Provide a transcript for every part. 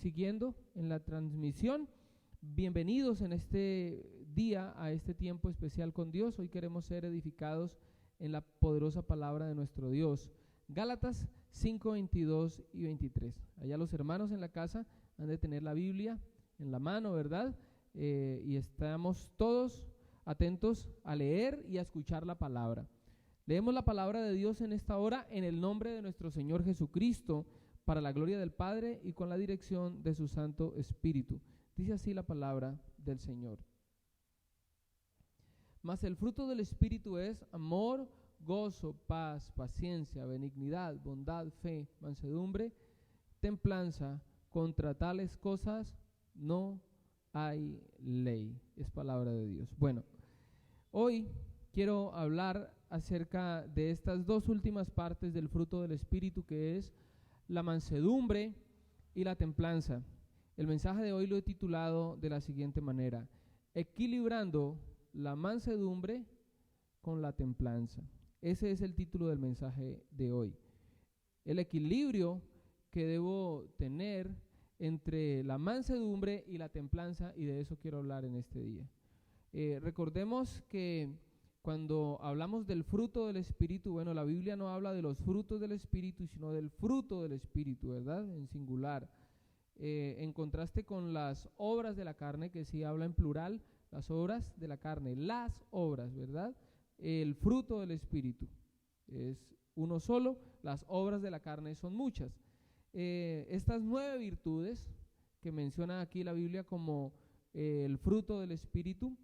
siguiendo en la transmisión, bienvenidos en este día a este tiempo especial con Dios. Hoy queremos ser edificados en la poderosa palabra de nuestro Dios. Gálatas 5, 22 y 23. Allá los hermanos en la casa han de tener la Biblia en la mano, ¿verdad? Y estamos todos atentos a leer y a escuchar la palabra. Leemos la palabra de Dios en esta hora en el nombre de nuestro Señor Jesucristo, para la gloria del Padre y con la dirección de su Santo Espíritu. Dice así la palabra del Señor. Mas el fruto del Espíritu es amor, gozo, paz, paciencia, benignidad, bondad, fe, mansedumbre, templanza. Contra tales cosas no hay ley. Es palabra de Dios. Bueno, hoy quiero hablar acerca de estas dos últimas partes del fruto del Espíritu, que es la mansedumbre y la templanza. El mensaje de hoy lo he titulado de la siguiente manera: equilibrando la mansedumbre con la templanza. Ese es el título del mensaje de hoy. El equilibrio que debo tener entre la mansedumbre y la templanza, y de eso quiero hablar en este día. Recordemos que cuando hablamos del fruto del Espíritu, bueno, la Biblia no habla de los frutos del Espíritu, sino del fruto del Espíritu, ¿verdad? En singular. En contraste con las obras de la carne, que sí habla en plural, las obras de la carne, las obras, ¿verdad? El fruto del Espíritu es uno solo, las obras de la carne son muchas. Estas 9 virtudes que menciona aquí la Biblia como el fruto del Espíritu,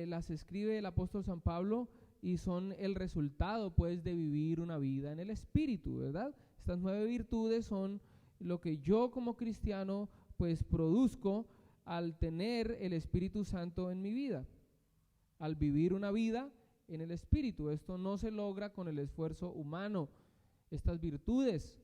las escribe el apóstol San Pablo y son el resultado pues de vivir una vida en el Espíritu, ¿verdad? Estas 9 virtudes son lo que yo como cristiano pues produzco al tener el Espíritu Santo en mi vida, al vivir una vida en el Espíritu. Esto no se logra con el esfuerzo humano. Estas virtudes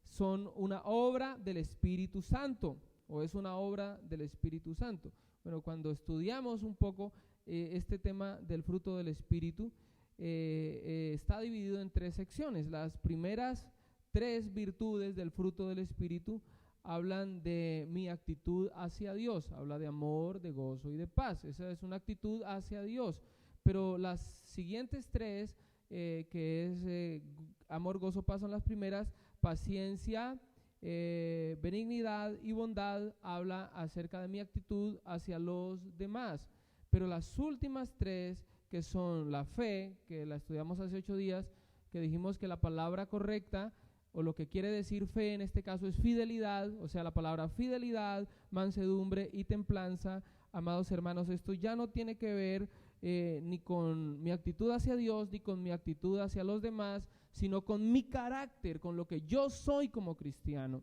son una obra del Espíritu Santo, o es una obra del Espíritu Santo. Bueno, cuando estudiamos un poco este tema del fruto del Espíritu, está dividido en 3 secciones. Las primeras 3 virtudes del fruto del Espíritu hablan de mi actitud hacia Dios, habla de amor, de gozo y de paz. Esa es una actitud hacia Dios. Pero las siguientes 3, que es amor, gozo, paz, son las primeras. Paciencia, benignidad y bondad habla acerca de mi actitud hacia los demás. Pero las últimas 3, que son la fe, que la estudiamos hace 8 días, que dijimos que la palabra correcta, o lo que quiere decir fe en este caso, es fidelidad, o sea, la palabra fidelidad, mansedumbre y templanza. Amados hermanos, esto ya no tiene que ver ni con mi actitud hacia Dios, ni con mi actitud hacia los demás, sino con mi carácter, con lo que yo soy como cristiano,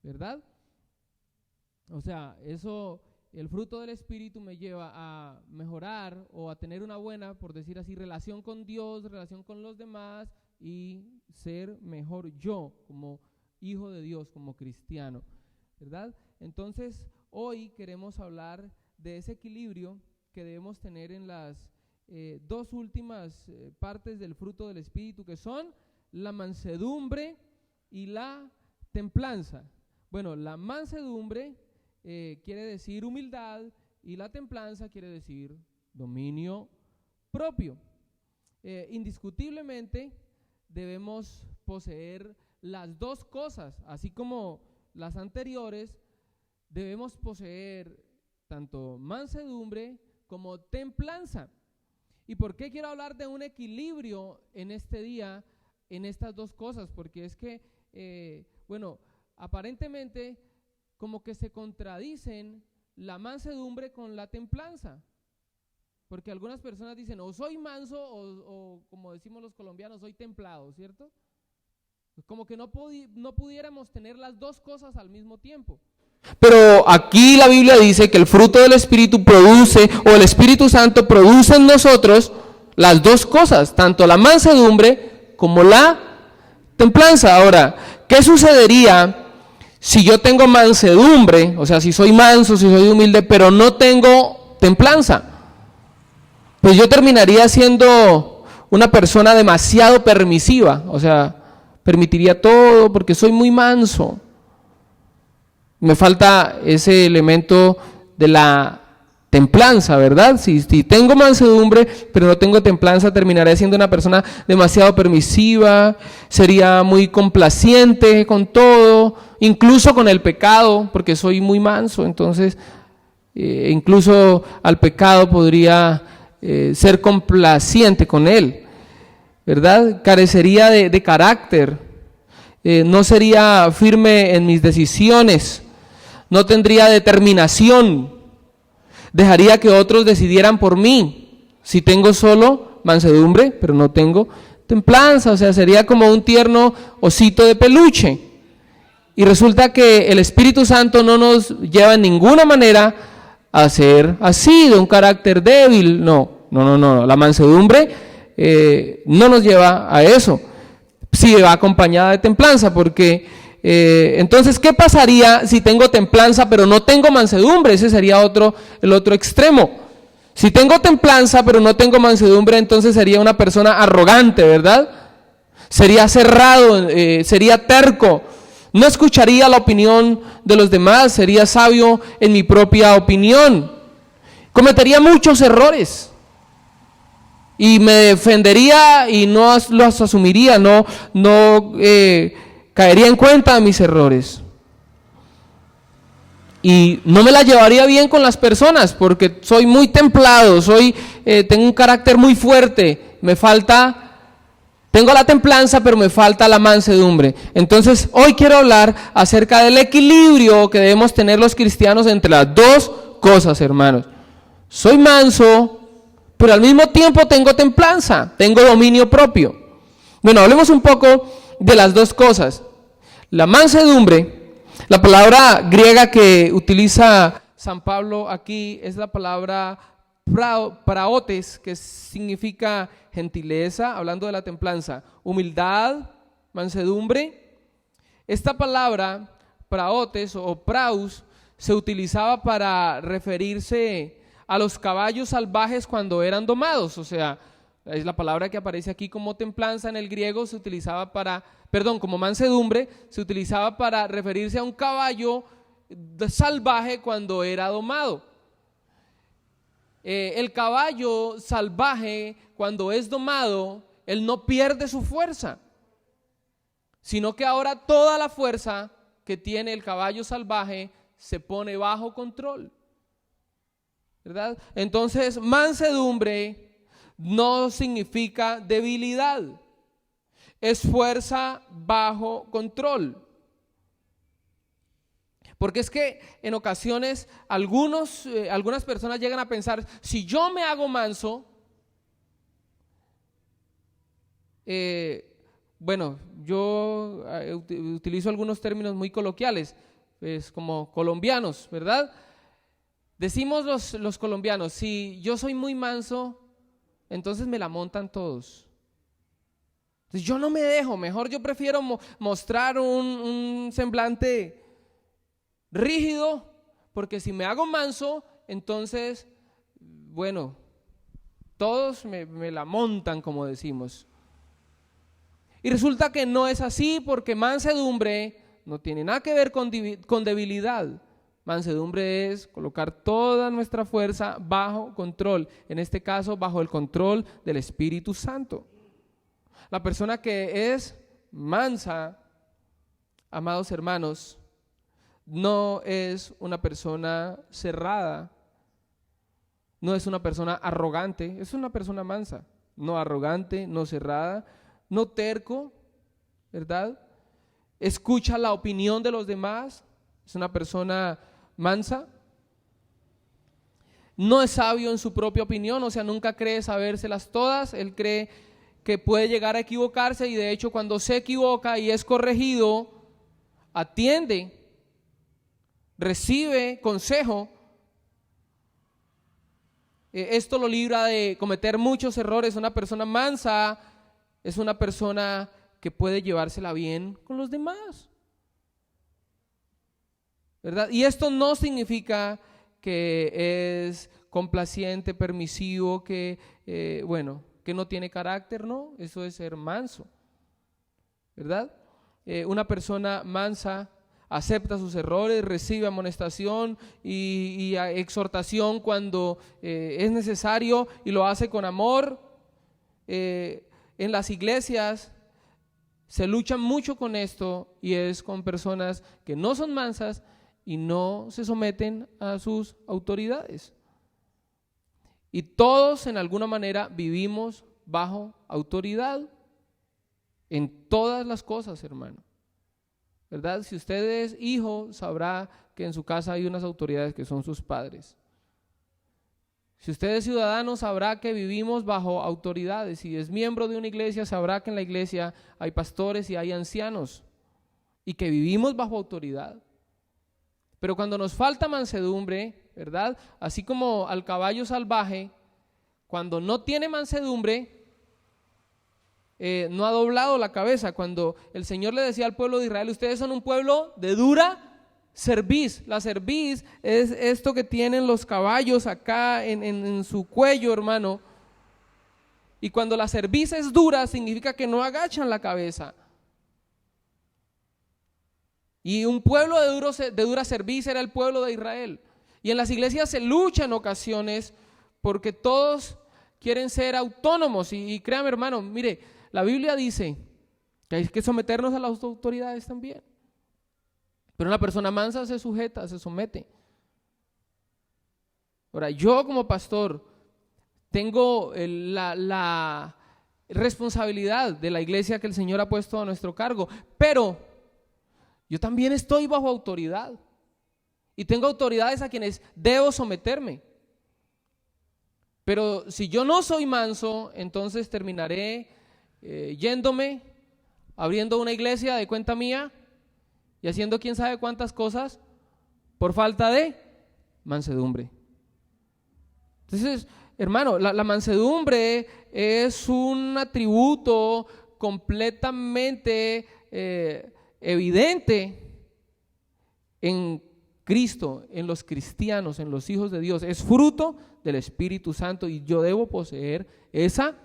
¿verdad? O sea, eso, el fruto del Espíritu me lleva a mejorar o a tener una buena, por decir así, relación con Dios, relación con los demás, y ser mejor yo como hijo de Dios, como cristiano, ¿verdad? Entonces, hoy queremos hablar de ese equilibrio que debemos tener en las 2 últimas partes del fruto del Espíritu, que son la mansedumbre y la templanza. Bueno, la mansedumbre quiere decir humildad y la templanza quiere decir dominio propio. Indiscutiblemente debemos poseer las 2 cosas, así como las anteriores. Debemos poseer tanto mansedumbre como templanza. ¿Y por qué quiero hablar de un equilibrio en este día en estas 2 cosas? Porque es que, aparentemente como que se contradicen la mansedumbre con la templanza. Porque algunas personas dicen, o soy manso o como decimos los colombianos, soy templado, ¿cierto? Como que no pudiéramos tener las 2 cosas al mismo tiempo. Pero aquí la Biblia dice que el fruto del Espíritu produce, o el Espíritu Santo produce en nosotros las 2 cosas, tanto la mansedumbre como la templanza. Ahora, ¿qué sucedería si yo tengo mansedumbre, o sea, si soy manso, si soy humilde, pero no tengo templanza? Pues yo terminaría siendo una persona demasiado permisiva, o sea, permitiría todo porque soy muy manso. Me falta ese elemento de la templanza, ¿verdad? Si tengo mansedumbre, pero no tengo templanza, terminaré siendo una persona demasiado permisiva, sería muy complaciente con todo, incluso con el pecado, porque soy muy manso, entonces incluso al pecado podría ser complaciente con él, ¿verdad? Carecería de carácter, no sería firme en mis decisiones, no tendría determinación, dejaría que otros decidieran por mí. Si tengo solo mansedumbre, pero no tengo templanza, o sea, sería como un tierno osito de peluche. Y resulta que el Espíritu Santo no nos lleva en ninguna manera a ser así, de un carácter débil. No. La mansedumbre no nos lleva a eso. Sí, va acompañada de templanza, porque entonces, ¿qué pasaría si tengo templanza pero no tengo mansedumbre? Ese sería el otro extremo. Si tengo templanza pero no tengo mansedumbre, entonces sería una persona arrogante, ¿verdad? Sería cerrado, sería terco, no escucharía la opinión de los demás, sería sabio en mi propia opinión, cometería muchos errores y me defendería y no los asumiría, no caería en cuenta de mis errores. Y no me la llevaría bien con las personas porque soy muy templado, tengo un carácter muy fuerte, tengo la templanza pero me falta la mansedumbre. Entonces hoy quiero hablar acerca del equilibrio que debemos tener los cristianos entre las dos cosas, hermanos. Soy manso, pero al mismo tiempo tengo templanza, tengo dominio propio. Bueno, hablemos un poco de las dos cosas. La mansedumbre, la palabra griega que utiliza San Pablo aquí es la palabra praotes, que significa gentileza, hablando de la templanza, humildad, mansedumbre. Esta palabra praotes o praus se utilizaba para referirse a los caballos salvajes cuando eran domados, o sea, es la palabra que aparece aquí como templanza en el griego, como mansedumbre, se utilizaba para referirse a un caballo salvaje cuando era domado. El caballo salvaje, cuando es domado, él no pierde su fuerza, sino que ahora toda la fuerza que tiene el caballo salvaje se pone bajo control, ¿verdad? Entonces, mansedumbre no significa debilidad, es fuerza bajo control. Porque es que en ocasiones algunas personas llegan a pensar, si yo me hago manso, yo utilizo algunos términos muy coloquiales, como colombianos, ¿verdad? Decimos los colombianos, si yo soy muy manso, entonces me la montan todos. Entonces yo no me dejo, mejor yo prefiero mostrar un semblante rígido, porque si me hago manso, entonces, bueno, todos me la montan, como decimos. Y resulta que no es así, porque mansedumbre no tiene nada que ver con debilidad. Mansedumbre es colocar toda nuestra fuerza bajo control, en este caso bajo el control del Espíritu Santo. La persona que es mansa, amados hermanos, no es una persona cerrada, no es una persona arrogante, es una persona mansa, no arrogante, no cerrada, no terco, ¿verdad? Escucha la opinión de los demás, es una persona mansa. No es sabio en su propia opinión, o sea, nunca cree sabérselas todas, él cree que puede llegar a equivocarse y de hecho cuando se equivoca y es corregido, atiende, recibe consejo. Esto lo libra de cometer muchos errores. Una persona mansa es una persona que puede llevársela bien con los demás, ¿verdad? Y esto no significa que es complaciente, permisivo, que no tiene carácter, no, eso es ser manso. ¿verdad? Una persona mansa acepta sus errores, recibe amonestación y exhortación cuando es necesario y lo hace con amor. En las iglesias se lucha mucho con esto y es con personas que no son mansas y no se someten a sus autoridades. Y todos en alguna manera vivimos bajo autoridad en todas las cosas, hermano. ¿Verdad? Si usted es hijo, sabrá que en su casa hay unas autoridades que son sus padres. Si usted es ciudadano, sabrá que vivimos bajo autoridades. Si es miembro de una iglesia, sabrá que en la iglesia hay pastores y hay ancianos y que vivimos bajo autoridad. Pero cuando nos falta mansedumbre, ¿verdad? Así como al caballo salvaje, cuando no tiene mansedumbre, no ha doblado la cabeza. Cuando el Señor le decía al pueblo de Israel, ustedes son un pueblo de dura cerviz. La cerviz es esto que tienen los caballos acá en su cuello, hermano. Y cuando la cerviz es dura, significa que no agachan la cabeza. Y un pueblo de dura cerviz era el pueblo de Israel. Y en las iglesias se lucha en ocasiones porque todos quieren ser autónomos. Y créame, hermano, mire, la Biblia dice que hay que someternos a las autoridades también. Pero una persona mansa se sujeta, se somete. Ahora, yo como pastor tengo la responsabilidad de la iglesia que el Señor ha puesto a nuestro cargo, pero yo también estoy bajo autoridad y tengo autoridades a quienes debo someterme. Pero si yo no soy manso, entonces terminaré yéndome, abriendo una iglesia de cuenta mía y haciendo quién sabe cuántas cosas por falta de mansedumbre. Entonces, hermano, la mansedumbre es un atributo completamente evidente en Cristo, en los cristianos, en los hijos de Dios. Es fruto del Espíritu Santo y yo debo poseer esa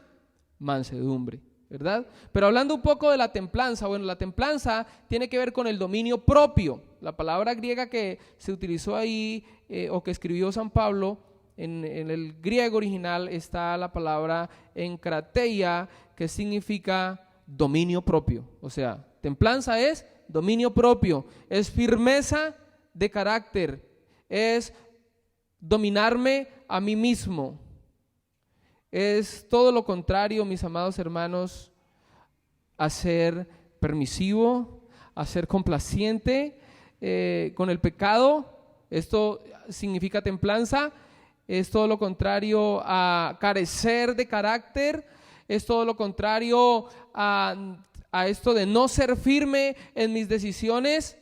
mansedumbre, ¿verdad? Pero hablando un poco de la templanza, bueno, la templanza tiene que ver con el dominio propio. La palabra griega que se utilizó ahí o que escribió San Pablo, en el griego original está la palabra enkrateia, que significa dominio propio. O sea, templanza es dominio propio, es firmeza de carácter, es dominarme a mí mismo. Es todo lo contrario, mis amados hermanos, a ser permisivo, a ser complaciente con el pecado. Esto significa templanza. Es todo lo contrario a carecer de carácter. Es todo lo contrario a esto de no ser firme en mis decisiones.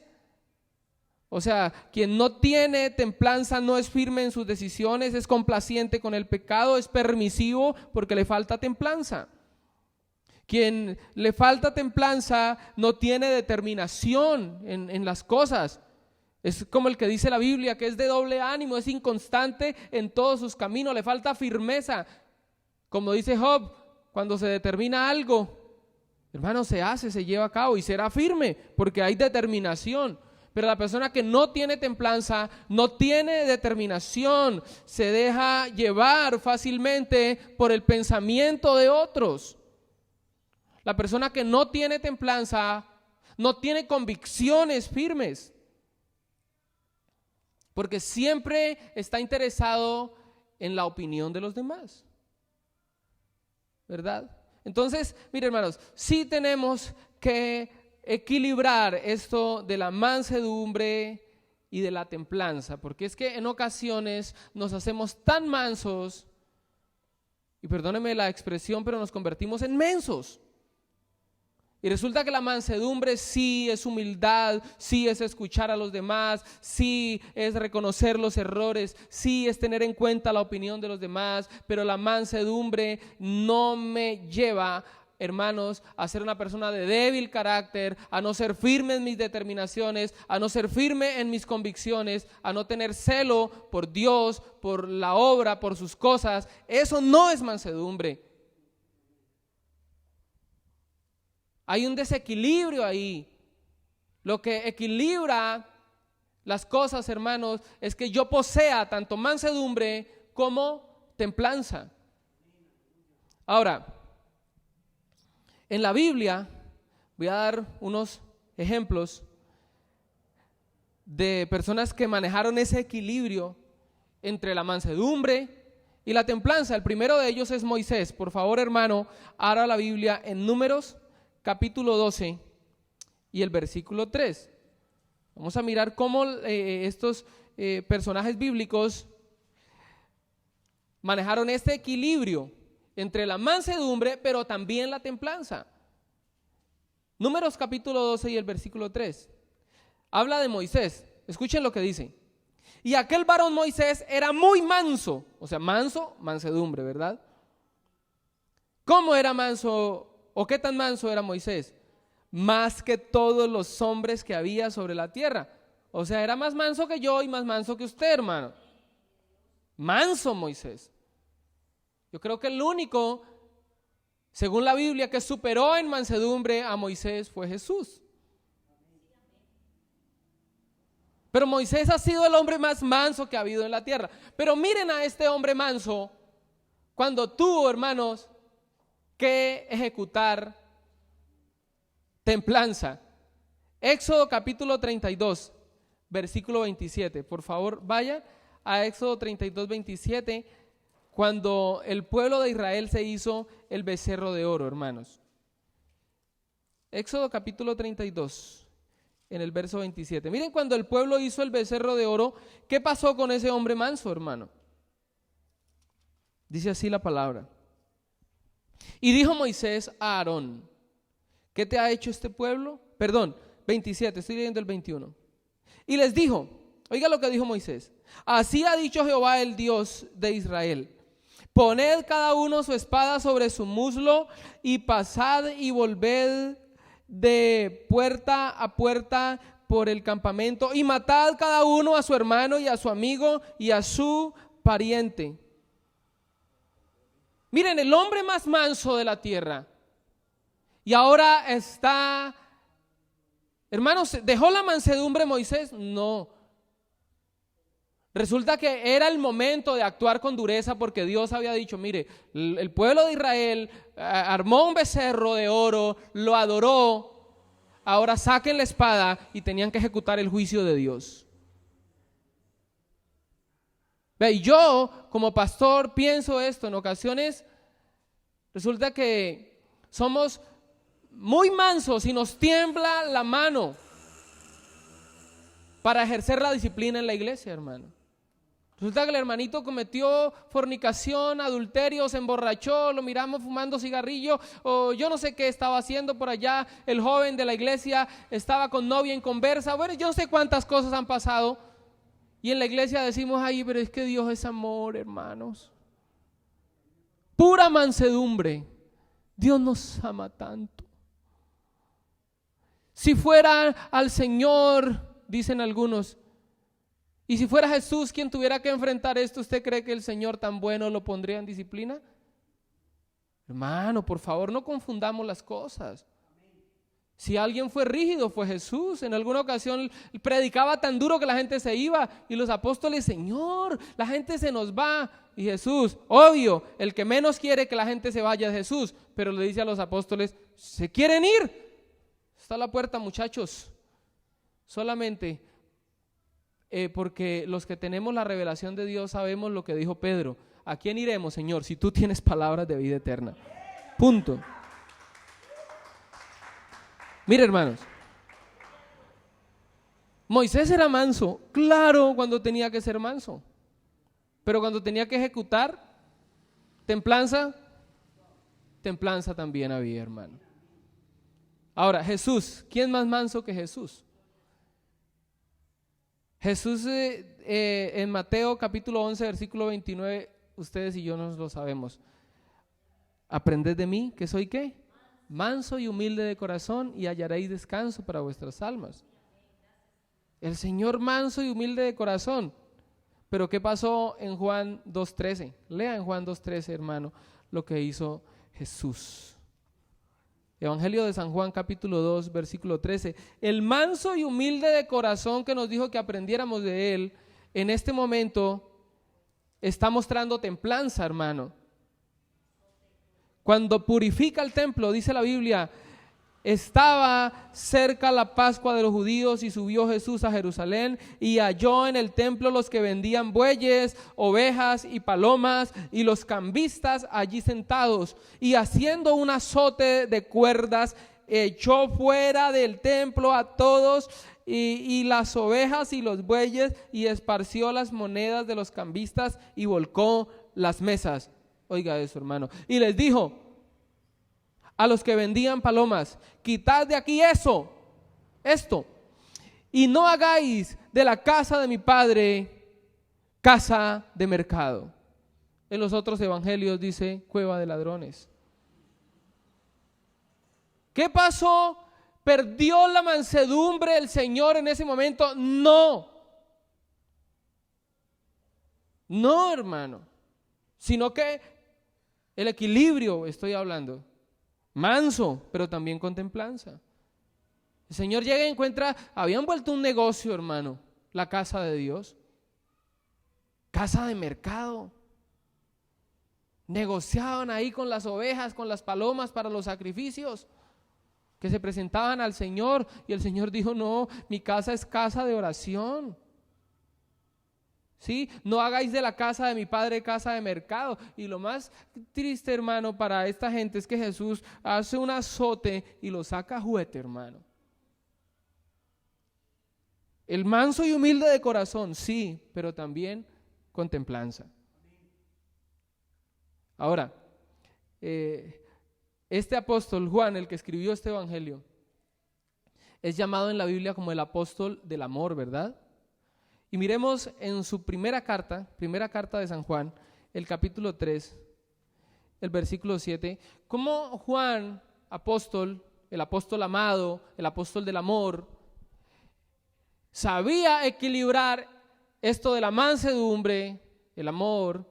O sea, quien no tiene templanza no es firme en sus decisiones, es complaciente con el pecado, es permisivo porque le falta templanza. Quien le falta templanza no tiene determinación en las cosas. Es como el que dice la Biblia, que es de doble ánimo, es inconstante en todos sus caminos, le falta firmeza. Como dice Job, cuando se determina algo, hermano, se hace, se lleva a cabo y será firme porque hay determinación. Pero la persona que no tiene templanza, no tiene determinación, se deja llevar fácilmente por el pensamiento de otros. La persona que no tiene templanza, no tiene convicciones firmes, porque siempre está interesado en la opinión de los demás, ¿verdad? Entonces, mire, hermanos, sí tenemos que equilibrar esto de la mansedumbre y de la templanza, porque es que en ocasiones nos hacemos tan mansos, y perdóneme la expresión, pero nos convertimos en mensos. Y resulta que la mansedumbre sí es humildad, sí es escuchar a los demás, sí es reconocer los errores, sí es tener en cuenta la opinión de los demás, pero la mansedumbre no me lleva, hermanos, a ser una persona de débil carácter, a no ser firme en mis determinaciones, a no ser firme en mis convicciones, a no tener celo por Dios, por la obra, por sus cosas. Eso no es mansedumbre. Hay un desequilibrio ahí. Lo que equilibra las cosas, hermanos, es que yo posea tanto mansedumbre como templanza. Ahora, en la Biblia voy a dar unos ejemplos de personas que manejaron ese equilibrio entre la mansedumbre y la templanza. El primero de ellos es Moisés. Por favor, hermano, abra la Biblia en Números capítulo 12 y el versículo 3. Vamos a mirar cómo estos personajes bíblicos manejaron este equilibrio entre la mansedumbre, pero también la templanza. Números capítulo 12 y el versículo 3. Habla de Moisés. Escuchen lo que dice. Y aquel varón Moisés era muy manso. O sea, manso, mansedumbre, ¿verdad? ¿Cómo era manso o qué tan manso era Moisés? Más que todos los hombres que había sobre la tierra. O sea, era más manso que yo y más manso que usted, hermano. Manso Moisés. Yo creo que el único, según la Biblia, que superó en mansedumbre a Moisés fue Jesús. Pero Moisés ha sido el hombre más manso que ha habido en la tierra. Pero miren a este hombre manso cuando tuvo, hermanos, que ejecutar templanza. Éxodo capítulo 32, versículo 27. Por favor, vaya a Éxodo 32, 27, cuando el pueblo de Israel se hizo el becerro de oro, hermanos. Éxodo capítulo 32. En el verso 27. Miren, cuando el pueblo hizo el becerro de oro, ¿qué pasó con ese hombre manso, hermano? Dice así la palabra. Y dijo Moisés a Aarón, ¿qué te ha hecho este pueblo? Perdón, 27, estoy leyendo el 21. Y les dijo, oiga lo que dijo Moisés. Así ha dicho Jehová, el Dios de Israel. Poned cada uno su espada sobre su muslo y pasad y volved de puerta a puerta por el campamento y matad cada uno a su hermano y a su amigo y a su pariente. Miren, el hombre más manso de la tierra y ahora está, hermanos, ¿dejó la mansedumbre Moisés? No. Resulta que era el momento de actuar con dureza porque Dios había dicho, mire, el pueblo de Israel armó un becerro de oro, lo adoró, ahora saquen la espada y tenían que ejecutar el juicio de Dios. Y yo como pastor pienso esto, en ocasiones resulta que somos muy mansos y nos tiembla la mano para ejercer la disciplina en la iglesia, hermano. Resulta que el hermanito cometió fornicación, adulterio, se emborrachó, lo miramos fumando cigarrillo o yo no sé qué estaba haciendo por allá. El joven de la iglesia estaba con novia en conversa. Bueno, yo no sé cuántas cosas han pasado. Y en la iglesia decimos, ay, pero es que Dios es amor, hermanos. Pura mansedumbre. Dios nos ama tanto. Si fuera al Señor, dicen algunos, y si fuera Jesús quien tuviera que enfrentar esto, ¿usted cree que el Señor tan bueno lo pondría en disciplina? Hermano, por favor, no confundamos las cosas. Si alguien fue rígido, fue Jesús. En alguna ocasión predicaba tan duro que la gente se iba y los apóstoles, Señor, la gente se nos va. Y Jesús, obvio, el que menos quiere que la gente se vaya es Jesús, pero le dice a los apóstoles, ¿se quieren ir? Está la puerta, muchachos. Solamente porque los que tenemos la revelación de Dios sabemos lo que dijo Pedro. ¿A quién iremos, Señor, si tú tienes palabras de vida eterna? Punto. Mire, hermanos, Moisés era manso, claro, cuando tenía que ser manso, pero cuando tenía que ejecutar templanza también había, hermano. Ahora, Jesús, ¿quién más manso que Jesús? Jesús en Mateo capítulo 11, versículo 29, ustedes y yo nos lo sabemos. Aprended de mí, que soy ¿qué? Manso y humilde de corazón y hallaréis descanso para vuestras almas. El Señor manso y humilde de corazón. Pero ¿qué pasó en Juan 2:13? Lea en Juan 2:13, hermano, lo que hizo Jesús. Evangelio de San Juan, capítulo 2, versículo 13. El manso y humilde de corazón que nos dijo que aprendiéramos de él, en este momento está mostrando templanza, hermano. Cuando purifica el templo, dice la Biblia, estaba cerca la Pascua de los judíos y subió Jesús a Jerusalén y halló en el templo los que vendían bueyes, ovejas y palomas y los cambistas allí sentados, y haciendo un azote de cuerdas echó fuera del templo a todos y las ovejas y los bueyes, y esparció las monedas de los cambistas y volcó las mesas. Oiga eso, hermano. Y les dijo a los que vendían palomas: quitad de aquí esto, y no hagáis de la casa de mi padre casa de mercado. En los otros evangelios dice cueva de ladrones. ¿Qué pasó? ¿Perdió la mansedumbre el Señor en ese momento? No, hermano, sino que el equilibrio, estoy hablando, manso, pero también con templanza. El Señor llega y encuentra, habían vuelto un negocio, hermano, la casa de Dios, casa de mercado. Negociaban ahí con las ovejas, con las palomas para los sacrificios que se presentaban al Señor, y el Señor dijo: no, mi casa es casa de oración. ¿Sí? No hagáis de la casa de mi padre casa de mercado. Y lo más triste, hermano, para esta gente es que Jesús hace un azote y lo saca a juguete, hermano. El manso y humilde de corazón, sí, pero también con templanza. Ahora, este apóstol Juan, el que escribió este evangelio, es llamado en la Biblia como el apóstol del amor, ¿verdad? Y miremos en su primera carta de San Juan, el capítulo 3, el versículo 7, cómo Juan, apóstol, el apóstol amado, el apóstol del amor, sabía equilibrar esto de la mansedumbre, el amor,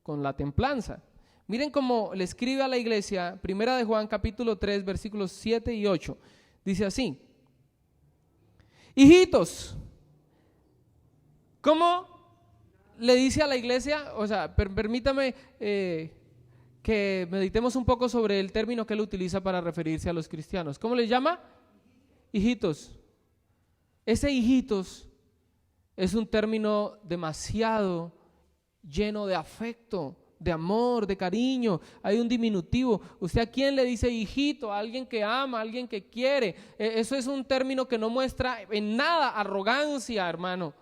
con la templanza. Miren cómo le escribe a la iglesia, primera de Juan, capítulo 3, versículos 7 y 8. Dice así: hijitos, ¿cómo le dice a la iglesia? O sea, permítame que meditemos un poco sobre el término que él utiliza para referirse a los cristianos. ¿Cómo le llama? Hijitos. Ese hijitos es un término demasiado lleno de afecto, de amor, de cariño. Hay un diminutivo. ¿Usted a quién le dice hijito? A alguien que ama, a alguien que quiere. Eso es un término que no muestra en nada arrogancia, hermano.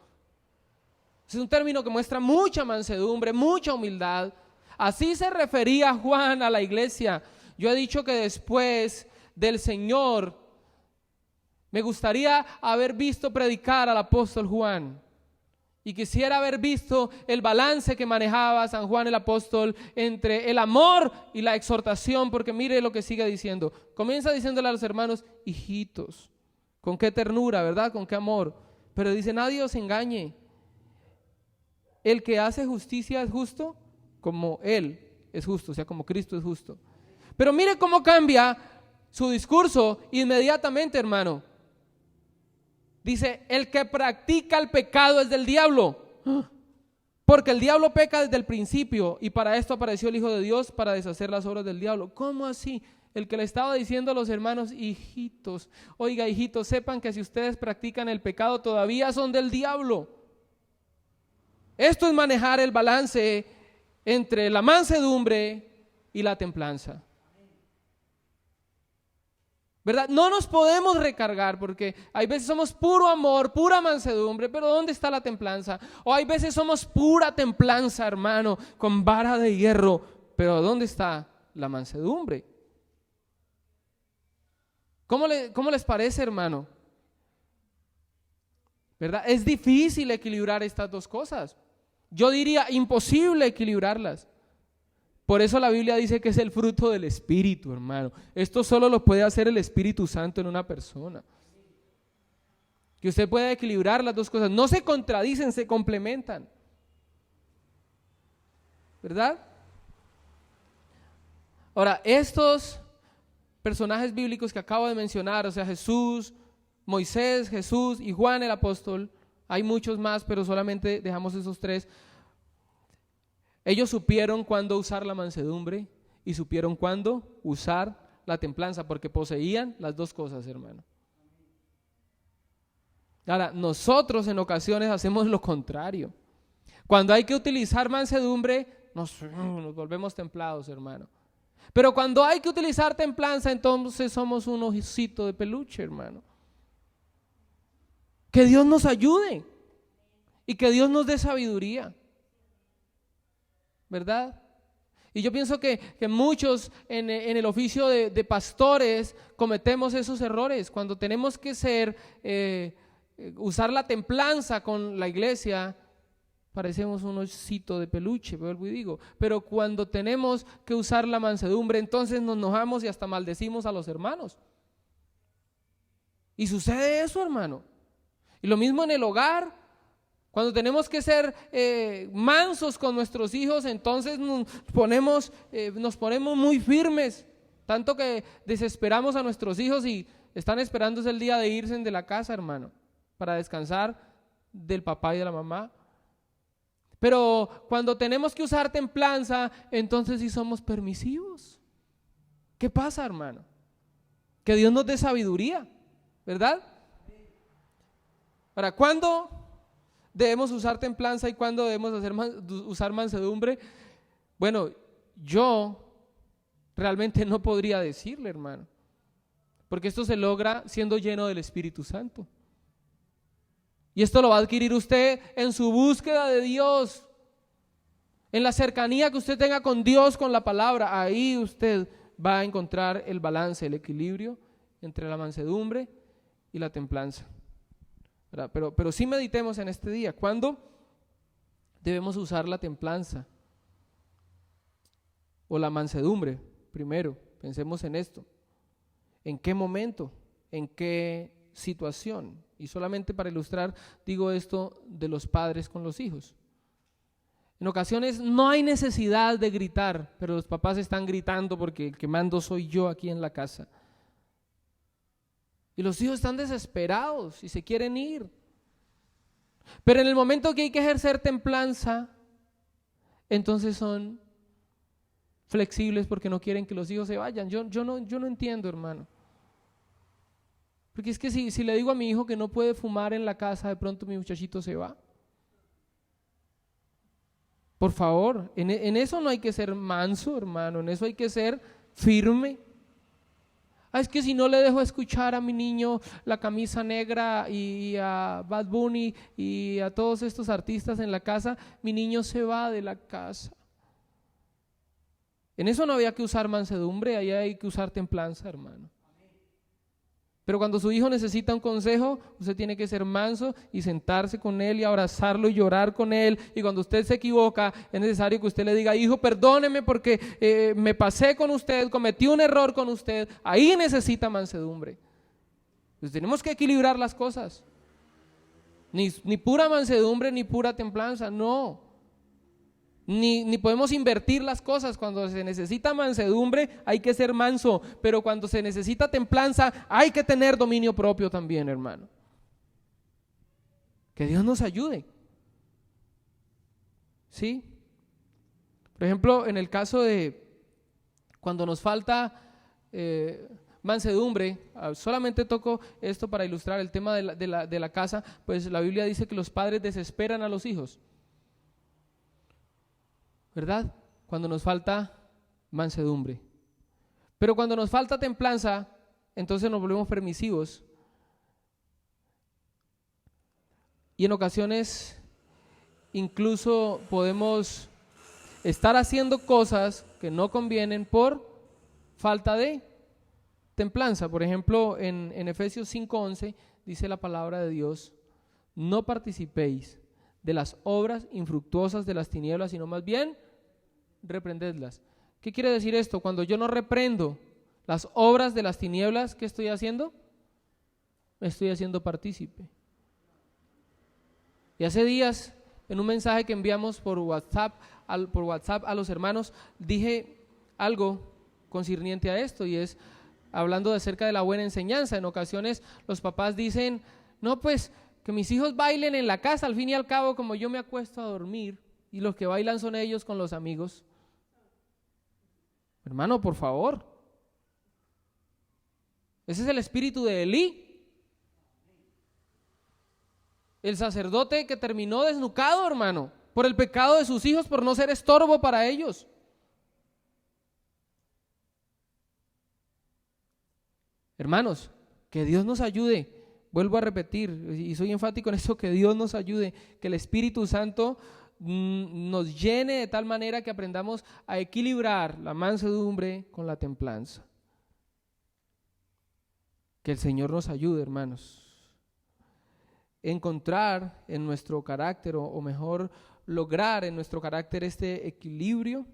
Es un término que muestra mucha mansedumbre, mucha humildad. Así se refería Juan a la iglesia. Yo he dicho que después del Señor me gustaría haber visto predicar al apóstol Juan, y quisiera haber visto el balance que manejaba San Juan el apóstol entre el amor y la exhortación, porque mire lo que sigue diciendo. Comienza diciéndole a los hermanos: hijitos. Con qué ternura, ¿verdad? Con qué amor. Pero dice: nadie os engañe. El que hace justicia es justo como Él es justo, o sea, como Cristo es justo. Pero mire cómo cambia su discurso inmediatamente, hermano. Dice: el que practica el pecado es del diablo, porque el diablo peca desde el principio, y para esto apareció el Hijo de Dios, para deshacer las obras del diablo. ¿Cómo así? El que le estaba diciendo a los hermanos: hijitos, oiga, hijitos, sepan que si ustedes practican el pecado todavía son del diablo. Esto es manejar el balance entre la mansedumbre y la templanza, ¿verdad? No nos podemos recargar, porque hay veces somos puro amor, pura mansedumbre, pero ¿dónde está la templanza? O hay veces somos pura templanza, hermano, con vara de hierro, pero ¿dónde está la mansedumbre? ¿Cómo les parece, hermano? ¿Verdad? Es difícil equilibrar estas dos cosas. Yo diría imposible equilibrarlas. Por eso la Biblia dice que es el fruto del Espíritu, hermano. Esto solo lo puede hacer el Espíritu Santo en una persona. Que usted pueda equilibrar las dos cosas. No se contradicen, se complementan, ¿verdad? Ahora, estos personajes bíblicos que acabo de mencionar, o sea, Jesús, Moisés, Jesús y Juan el apóstol, hay muchos más, pero solamente dejamos esos tres. Ellos supieron cuándo usar la mansedumbre y supieron cuándo usar la templanza, porque poseían las dos cosas, hermano. Ahora, nosotros en ocasiones hacemos lo contrario. Cuando hay que utilizar mansedumbre, nos volvemos templados, hermano. Pero cuando hay que utilizar templanza, entonces somos un osito de peluche, hermano. Que Dios nos ayude y que Dios nos dé sabiduría, ¿verdad? Y yo pienso que muchos en el oficio de pastores cometemos esos errores. Cuando tenemos que usar la templanza con la iglesia, parecemos un osito de peluche, vuelvo y digo. Pero cuando tenemos que usar la mansedumbre, entonces nos enojamos y hasta maldecimos a los hermanos. Y sucede eso, hermano. Y lo mismo en el hogar. Cuando tenemos que ser mansos con nuestros hijos, entonces nos ponemos muy firmes, tanto que desesperamos a nuestros hijos y están esperando el día de irse de la casa, hermano, para descansar del papá y de la mamá. Pero cuando tenemos que usar templanza, entonces sí somos permisivos. ¿Qué pasa, hermano? Que Dios nos dé sabiduría, ¿verdad? Ahora, ¿cuándo debemos usar templanza y cuándo debemos usar mansedumbre? Bueno, yo realmente no podría decirle, hermano, porque esto se logra siendo lleno del Espíritu Santo. Y esto lo va a adquirir usted en su búsqueda de Dios, en la cercanía que usted tenga con Dios, con la palabra. Ahí usted va a encontrar el balance, el equilibrio entre la mansedumbre y la templanza. Pero sí meditemos en este día. ¿Cuándo debemos usar la templanza o la mansedumbre? Primero, pensemos en esto. ¿En qué momento? ¿En qué situación? Y solamente para ilustrar, digo esto de los padres con los hijos. En ocasiones no hay necesidad de gritar, pero los papás están gritando porque el que mando soy yo aquí en la casa. Y los hijos están desesperados y se quieren ir. Pero en el momento que hay que ejercer templanza, entonces son flexibles porque no quieren que los hijos se vayan. Yo no entiendo, hermano. Porque es que si le digo a mi hijo que no puede fumar en la casa, de pronto mi muchachito se va. Por favor, en eso no hay que ser manso, hermano, en eso hay que ser firme. Es que si no le dejo escuchar a mi niño La Camisa Negra y a Bad Bunny y a todos estos artistas en la casa, mi niño se va de la casa. En eso no había que usar mansedumbre, ahí hay que usar templanza, hermano. Pero cuando su hijo necesita un consejo, usted tiene que ser manso y sentarse con él y abrazarlo y llorar con él. Y cuando usted se equivoca, es necesario que usted le diga: hijo, perdóneme porque me pasé con usted, cometí un error con usted. Ahí necesita mansedumbre. Entonces tenemos que equilibrar las cosas. Ni pura mansedumbre, ni pura templanza, no. Ni podemos invertir las cosas. Cuando se necesita mansedumbre hay que ser manso, pero cuando se necesita templanza hay que tener dominio propio también, hermano. Que Dios nos ayude. ¿Sí? Por ejemplo, en el caso de cuando nos falta mansedumbre, solamente toco esto para ilustrar el tema de la casa, pues la Biblia dice que los padres desesperan a los hijos, ¿verdad? Cuando nos falta mansedumbre. Pero cuando nos falta templanza, entonces nos volvemos permisivos. Y en ocasiones incluso podemos estar haciendo cosas que no convienen por falta de templanza. Por ejemplo, en Efesios 5:11 dice la palabra de Dios: no participéis de las obras infructuosas de las tinieblas, sino más bien reprendedlas. ¿Qué quiere decir esto? Cuando yo no reprendo las obras de las tinieblas, ¿qué estoy haciendo? Me estoy haciendo partícipe. Y hace días, en un mensaje que enviamos por WhatsApp a los hermanos, dije algo concerniente a esto, y es: hablando acerca de la buena enseñanza. En ocasiones los papás dicen, no, pues que mis hijos bailen en la casa, al fin y al cabo como yo me acuesto a dormir y los que bailan son ellos con los amigos. Hermano, por favor. Ese es el espíritu de Elí, el sacerdote que terminó desnucado, hermano, por el pecado de sus hijos, por no ser estorbo para ellos. Hermanos, que Dios nos ayude. Vuelvo a repetir, y soy enfático en esto, que Dios nos ayude, que el Espíritu Santo nos llene de tal manera que aprendamos a equilibrar la mansedumbre con la templanza. Que el Señor nos ayude, hermanos. Encontrar en nuestro carácter, o mejor, lograr en nuestro carácter este equilibrio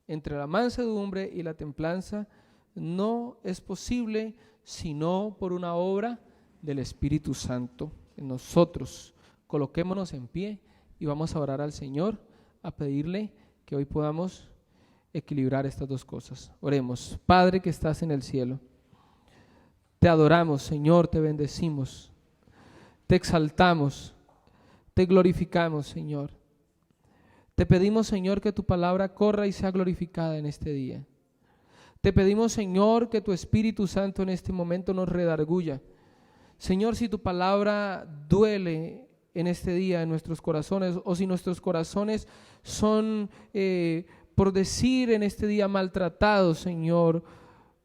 entre la mansedumbre y la templanza no es posible sino por una obra del Espíritu Santo en nosotros. Coloquémonos en pie y vamos a orar al Señor, a pedirle que hoy podamos equilibrar estas dos cosas. Oremos. Padre que estás en el cielo, te adoramos, Señor, te bendecimos, te exaltamos, te glorificamos, Señor. Te pedimos, Señor, que tu palabra corra y sea glorificada en este día. Te pedimos, Señor, que tu Espíritu Santo en este momento nos redarguya. Señor, si tu palabra duele en este día en nuestros corazones, o si nuestros corazones son, por decir en este día, maltratados, Señor,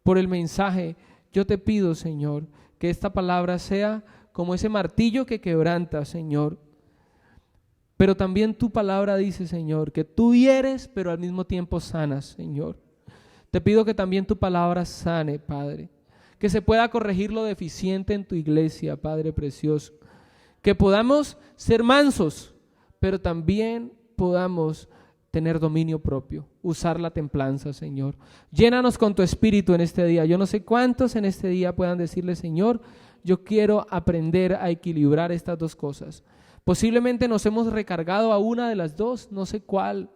por el mensaje, yo te pido, Señor, que esta palabra sea como ese martillo que quebranta, Señor. Pero también tu palabra dice, Señor, que tú hieres, pero al mismo tiempo sanas, Señor. Te pido que también tu palabra sane, Padre, que se pueda corregir lo deficiente en tu iglesia, Padre precioso, que podamos ser mansos, pero también podamos tener dominio propio, usar la templanza, Señor. Llénanos con tu Espíritu en este día. Yo no sé cuántos en este día puedan decirle, Señor, yo quiero aprender a equilibrar estas dos cosas. Posiblemente nos hemos recargado a una de las dos, no sé cuál.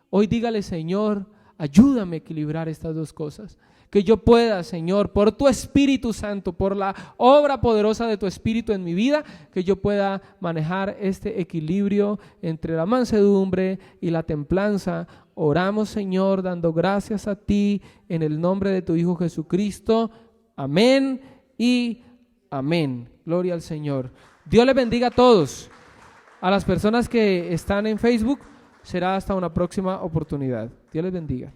Hoy dígale, Señor, ayúdame a equilibrar estas dos cosas. Que yo pueda, Señor, por tu Espíritu Santo, por la obra poderosa de tu Espíritu en mi vida, que yo pueda manejar este equilibrio entre la mansedumbre y la templanza. Oramos, Señor, dando gracias a ti en el nombre de tu Hijo Jesucristo. Amén y amén. Gloria al Señor. Dios les bendiga a todos. A las personas que están en Facebook, será hasta una próxima oportunidad. Dios les bendiga.